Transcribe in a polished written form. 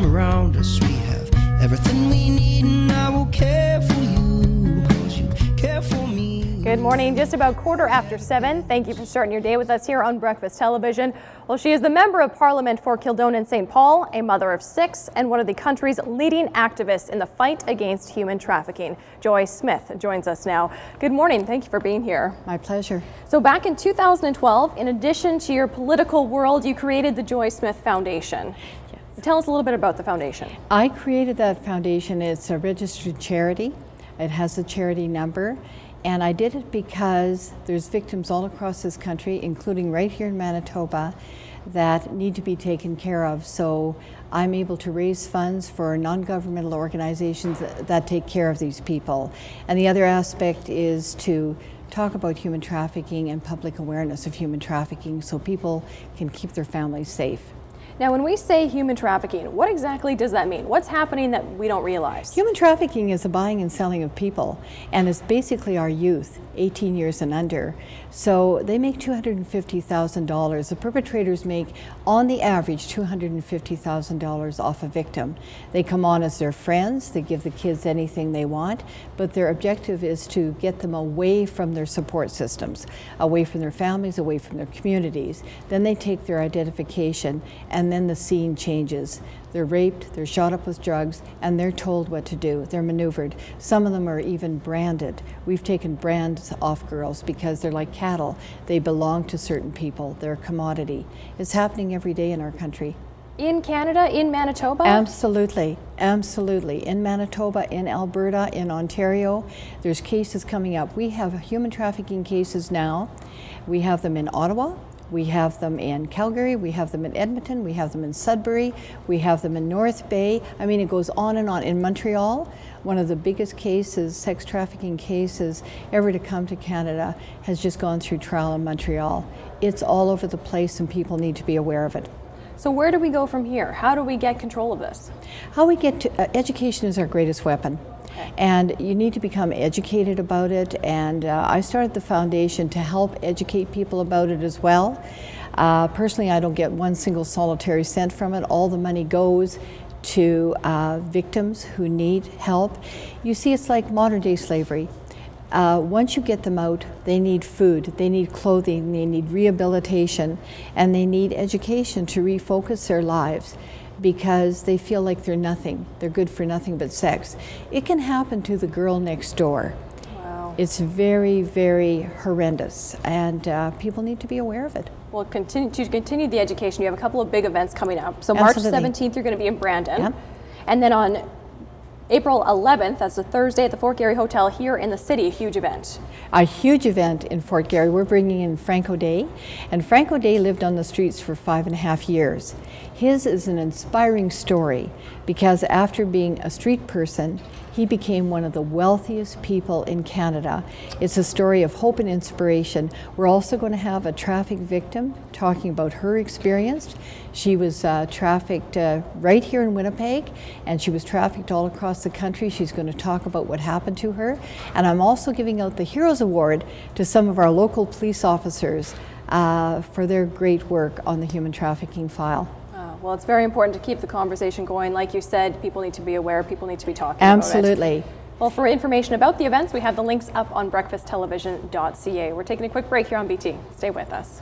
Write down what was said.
come around us. We have everything we need, and I will care for you, 'cause you care for me. Good morning, just about 7:15. Thank you for starting your day with us here on Breakfast Television. Well, she is the Member of Parliament for Kildone and St. Paul, a mother of 6, and one of the country's leading activists in the fight against human trafficking. Joy Smith joins us now. Good morning, thank you for being here. My pleasure. So back in 2012, in addition to your political world, you created the Joy Smith Foundation. Yes. Tell us a little bit about the foundation. I created that foundation. It's a registered charity. It has a charity number. And I did it because there's victims all across this country, including right here in Manitoba, that need to be taken care of. So I'm able to raise funds for non-governmental organizations that take care of these people. And the other aspect is to talk about human trafficking and public awareness of human trafficking so people can keep their families safe. Now, when we say human trafficking, what exactly does that mean? What's happening that we don't realize? Human trafficking is the buying and selling of people, and it's basically our youth, 18 years and under. So they make $250,000. The perpetrators make, on the average, $250,000 off a victim. They come on as their friends, they give the kids anything they want, but their objective is to get them away from their support systems, away from their families, away from their communities. Then they take their identification, and then the scene changes. They're raped, they're shot up with drugs, and they're told what to do. They're maneuvered. Some of them are even branded. We've taken brands off girls because they're like cattle. They belong to certain people. They're a commodity. It's happening every day in our country. In Canada, in Manitoba? Absolutely, absolutely. In Manitoba, in Alberta, in Ontario, there's cases coming up. We have human trafficking cases now. We have them in Ottawa. We have them in Calgary, we have them in Edmonton, we have them in Sudbury, we have them in North Bay. I mean, it goes on and on. In Montreal, one of the biggest cases, sex trafficking cases ever to come to Canada, has just gone through trial in Montreal. It's all over the place and people need to be aware of it. So where do we go from here? How do we get control of this? How we get to, education is our greatest weapon. And you need to become educated about it, and I started the foundation to help educate people about it as well. Personally, I don't get one single solitary cent from it. All the money goes to victims who need help. You see, it's like modern day slavery. Once you get them out, they need food, they need clothing, they need rehabilitation, and they need education to refocus their lives, because they feel like they're nothing. They're good for nothing but sex. It can happen to the girl next door. Wow. It's very, very horrendous, and people need to be aware of it. Well, to continue the education, you have a couple of big events coming up. So Absolutely. March 17th, you're going to be in Brandon. Yep. And then on April 11th, that's a Thursday at the Fort Garry Hotel here in the city, a huge event. A huge event in Fort Garry. We're bringing in Frank O'Day, and Frank O'Day lived on the streets for 5.5 years. His is an inspiring story because after being a street person, he became one of the wealthiest people in Canada. It's a story of hope and inspiration. We're also going to have a traffic victim talking about her experience. She was trafficked right here in Winnipeg, and she was trafficked all across the country. She's going to talk about what happened to her. And I'm also giving out the Heroes Award to some of our local police officers for their great work on the human trafficking file. Well, it's very important to keep the conversation going. Like you said, people need to be aware, people need to be talking Absolutely. about it. Well, for information about the events, we have the links up on breakfasttelevision.ca. We're taking a quick break here on BT. Stay with us.